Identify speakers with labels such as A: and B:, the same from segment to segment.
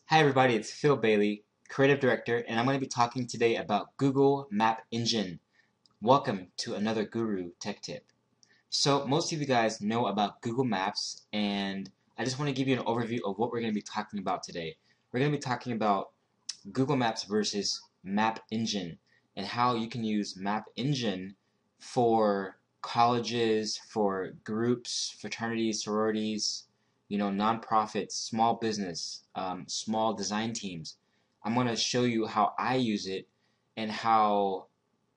A: Hi everybody, it's Phil Bailey, Creative Director, and I'm going to be talking today about Google Map Engine. Welcome to another Guru Tech Tip. So most of you guys know about Google Maps, and I just want to give you an overview of what we're going to be talking about today. We're going to be talking about Google Maps versus Map Engine, and how you can use Map Engine for colleges, for groups, fraternities, sororities, nonprofits, small business, small design teams. I'm going to show you how I use it and how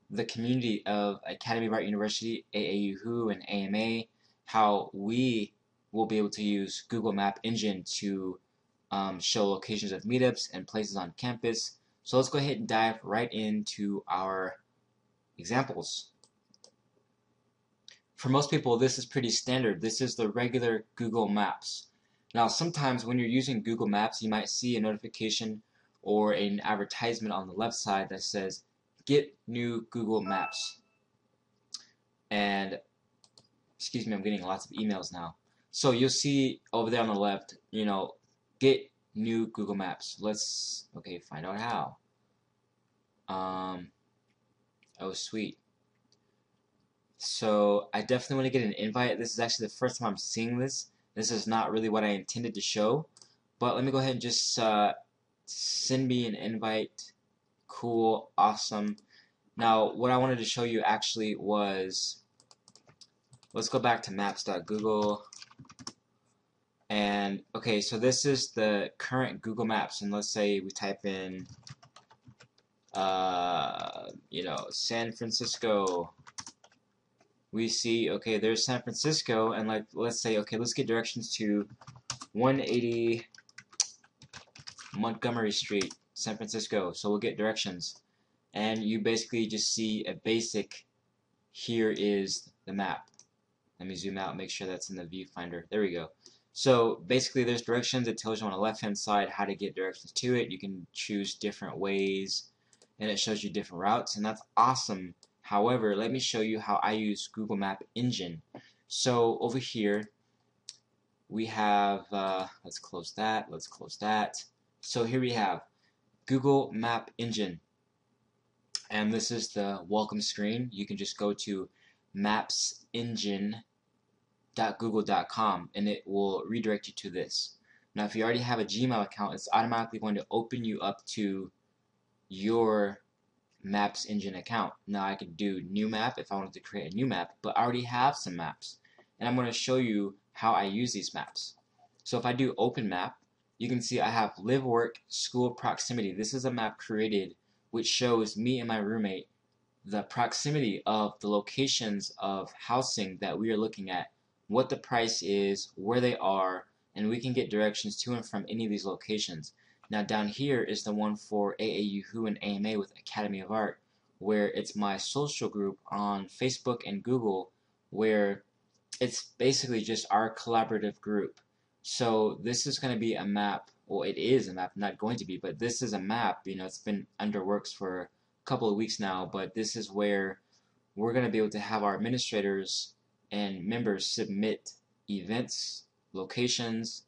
A: the community of Academy of Art University, AAUHU, and AMA, how we will be able to use Google Map Engine to show locations of meetups and places on campus. So let's go ahead and dive right into our examples. For most people, this is pretty standard. This is the regular Google Maps. Now, sometimes when you're using Google Maps, you might see a notification or an advertisement on the left side that says, "Get new Google Maps." And, excuse me, I'm getting lots of emails now. So you'll see over there on the left, get new Google Maps. Let's, find out how. Oh, sweet. So I definitely want to get an invite. This is actually the first time I'm seeing this. This is not really what I intended to show, but let me go ahead and just send me an invite. Cool, awesome. Now what I wanted to show you actually was, let's go back to maps.google, and okay, so this is the current Google Maps, and let's say we type in San Francisco. We see, okay, there's San Francisco, and let's say, okay, let's get directions to 180 Montgomery Street, San Francisco. So we'll get directions, and you basically just see a basic, here is the map. Let me zoom out, make sure that's in the viewfinder. There we go. So basically there's directions. It tells you on the left hand side how to get directions to it. You can choose different ways, and it shows you different routes, and that's awesome. However, let me show you how I use Google Map Engine. So over here we have, let's close that, let's close that. So here we have Google Map Engine, and this is the welcome screen. You can just go to mapsengine.google.com and it will redirect you to this. Now if you already have a Gmail account, it's automatically going to open you up to your Maps Engine account. Now I could do new map if I wanted to create a new map, but I already have some maps, and I'm going to show you how I use these maps. So if I do open map, you can see I have live, work, school, proximity. This is a map created which shows me and my roommate the proximity of the locations of housing that we are looking at, what the price is, where they are, and we can get directions to and from any of these locations. Now down here is the one for AAUHU and AMA with Academy of Art, where it's my social group on Facebook and Google, where it's basically just our collaborative group. So this is going to be a map, well it is a map, not going to be, but this is a map, it's been under works for a couple of weeks now, but this is where we're going to be able to have our administrators and members submit events, locations,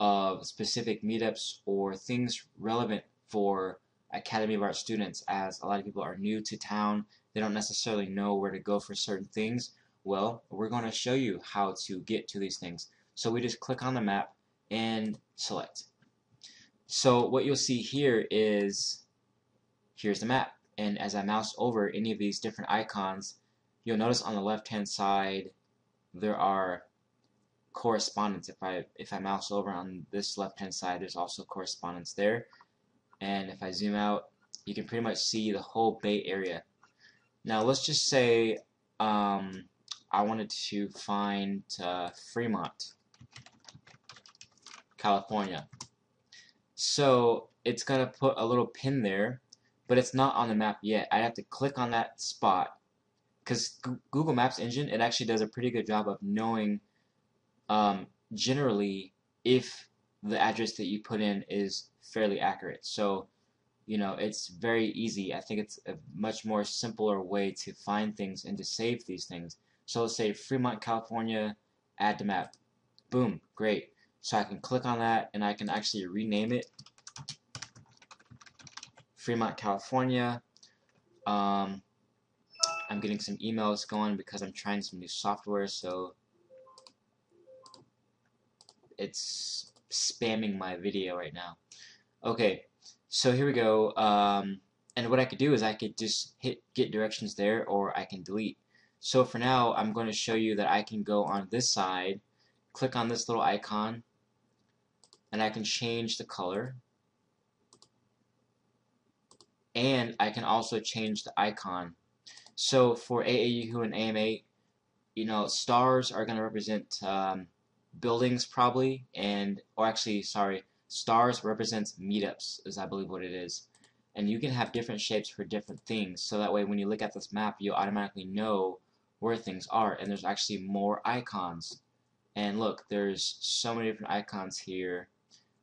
A: of specific meetups or things relevant for Academy of Art students, as a lot of people are new to town. They don't necessarily know where to go for certain things. Well, we're going to show you how to get to these things. So we just click on the map and select. So what you'll see here is, here's the map. And as I mouse over any of these different icons, you'll notice on the left hand side there are correspondence. If I mouse over on this left hand side, there's also correspondence there, and if I zoom out, you can pretty much see the whole Bay Area. Now let's just say I wanted to find Fremont, California. So it's gonna put a little pin there, but it's not on the map yet. I have to click on that spot, because Google Maps Engine, it actually does a pretty good job of knowing generally if the address that you put in is fairly accurate. So it's very easy. I think it's a much more simpler way to find things and to save these things. So let's say Fremont, California, add to map. Boom, great. So I can click on that and I can actually rename it Fremont, California. I'm getting some emails going because I'm trying some new software, so it's spamming my video right now. Okay, so here we go. And what I could do is I could just hit get directions there, or I can delete. So for now, I'm going to show you that I can go on this side, click on this little icon, and I can change the color. And I can also change the icon. So for AAU and AMA, you know, stars are going to represent buildings probably, or actually, sorry, stars represents meetups, is I believe what it is. And you can have different shapes for different things, so that way when you look at this map, you automatically know where things are, and there's actually more icons. And look, there's so many different icons here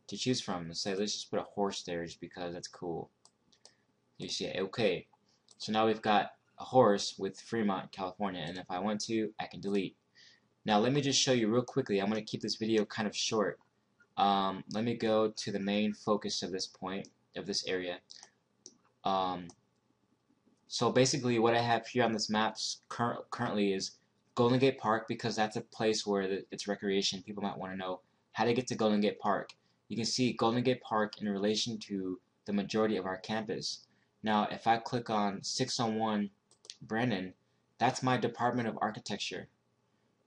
A: to choose from. Let's just put a horse there just because that's cool. You see it, okay. So now we've got a horse with Fremont, California, and if I want to, I can delete. Now let me just show you real quickly. I'm going to keep this video kind of short. Let me go to the main focus of this point, of this area. So basically what I have here on this map currently is Golden Gate Park, because that's a place where it's recreation. People might want to know how to get to Golden Gate Park. You can see Golden Gate Park in relation to the majority of our campus. Now if I click on 601 Brennan, that's my Department of Architecture.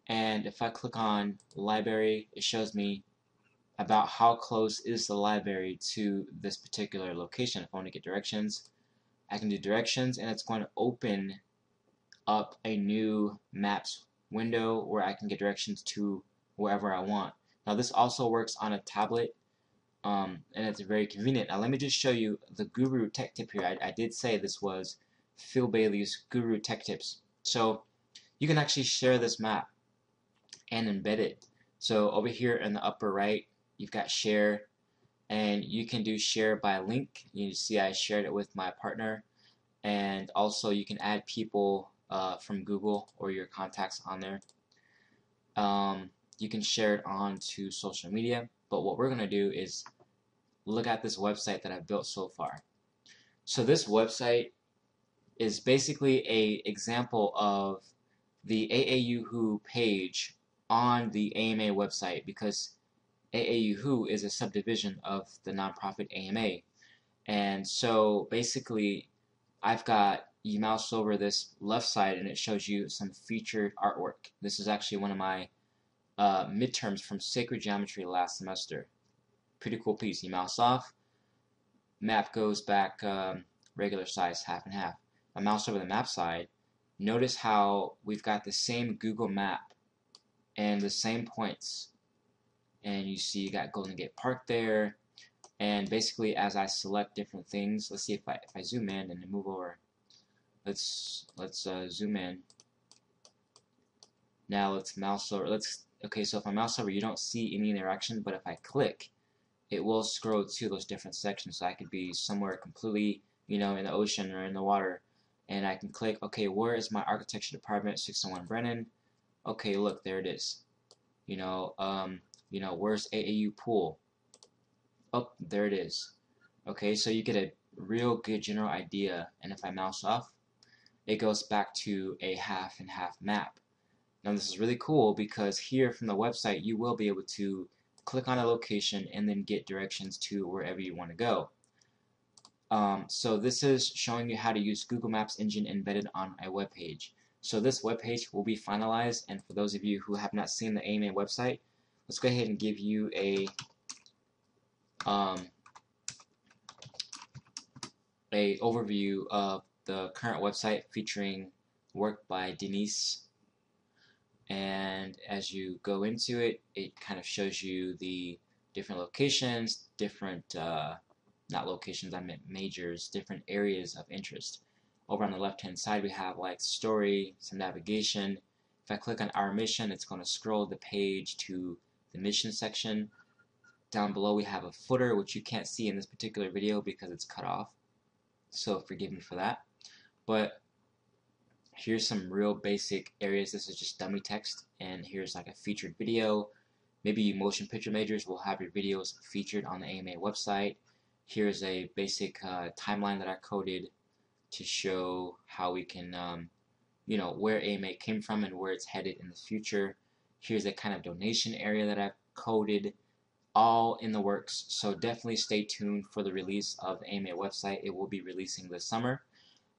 A: And if I click on library, it shows me about how close is the library to this particular location. If I want to get directions, I can do directions, and it's going to open up a new maps window where I can get directions to wherever I want. Now this also works on a tablet, and it's very convenient. Now let me just show you the Guru Tech Tip here. I did say this was Phil Bailey's Guru Tech Tips. So you can actually share this map and embed it. So over here in the upper right, you've got share, and you can do share by link. You see I shared it with my partner, and also you can add people from Google or your contacts on there. You can share it on to social media, but what we're going to do is look at this website that I've built so far. So this website is basically a example of the AAU Who page on the AMA website, because AAU Who is a subdivision of the nonprofit AMA. And so basically you mouse over this left side and it shows you some featured artwork. This is actually one of my midterms from Sacred Geometry last semester. Pretty cool piece. You mouse off, map goes back regular size, half and half. I mouse over the map side. Notice how we've got the same Google map and the same points. And you see you got Golden Gate Park there. And basically as I select different things, let's see if I zoom in and move over. Let's zoom in. Now let's mouse over. Okay, so if I mouse over, you don't see any interaction, but if I click, it will scroll to those different sections. So I could be somewhere completely, you know, in the ocean or in the water, and I can click, okay, where is my architecture department, 601 Brennan? Okay, look, there it is. You know, where's AAU pool? Oh, there it is. Okay, so you get a real good general idea, and if I mouse off, it goes back to a half and half map. Now this is really cool because here from the website you will be able to click on a location and then get directions to wherever you want to go. So this is showing you how to use Google Maps engine embedded on a web page. So this web page will be finalized, and for those of you who have not seen the AMA website, let's go ahead and give you a overview of the current website featuring work by Denise. And as you go into it, it kind of shows you the different locations, not locations, I meant majors, different areas of interest. Over on the left hand side we have like story, some navigation. If I click on our mission, it's going to scroll the page to the mission section. Down below we have a footer, which you can't see in this particular video because it's cut off, so forgive me for that. But here's some real basic areas. This is just dummy text, and here's like a featured video. Maybe you motion picture majors will have your videos featured on the AMA website. Here's a basic timeline that I coded to show how we can, where AMA came from and where it's headed in the future. Here's a kind of donation area that I've coded, all in the works. So definitely stay tuned for the release of the AMA website. It will be releasing this summer.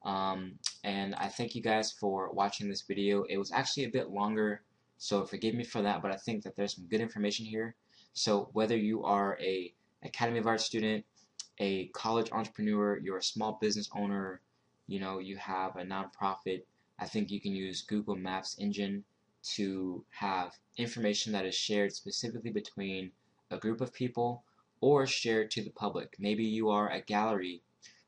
A: And I thank you guys for watching this video. It was actually a bit longer, so forgive me for that, but I think that there's some good information here. So whether you are a Academy of Art student, a college entrepreneur, you're a small business owner, you have a nonprofit, I think you can use Google Maps engine to have information that is shared specifically between a group of people or shared to the public. Maybe you are a gallery,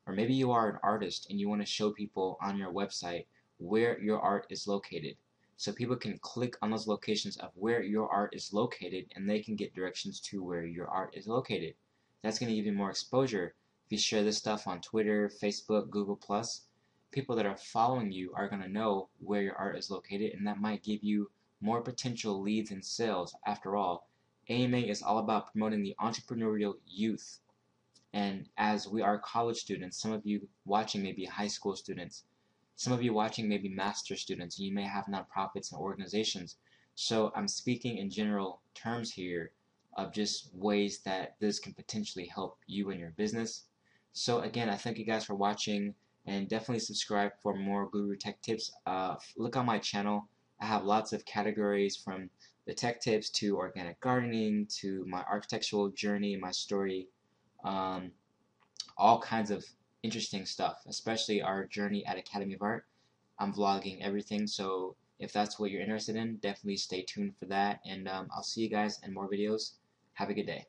A: or maybe you are an artist and you want to show people on your website where your art is located. So people can click on those locations of where your art is located and they can get directions to where your art is located. That's going to give you more exposure. If you share this stuff on Twitter, Facebook, Google+, people that are following you are going to know where your art is located, and that might give you more potential leads and sales. After all, AMA is all about promoting the entrepreneurial youth. And as we are college students, some of you watching may be high school students, some of you watching may be master's students, and you may have nonprofits and organizations. So I'm speaking in general terms here of just ways that this can potentially help you and your business. So again, I thank you guys for watching, and definitely subscribe for more Guru Tech Tips. Look on my channel. I have lots of categories, from the tech tips to organic gardening to my architectural journey and my story. Um, all kinds of interesting stuff, especially our journey at Academy of Art. I'm vlogging everything, so if that's what you're interested in, definitely stay tuned for that, and I'll see you guys in more videos. Have a good day.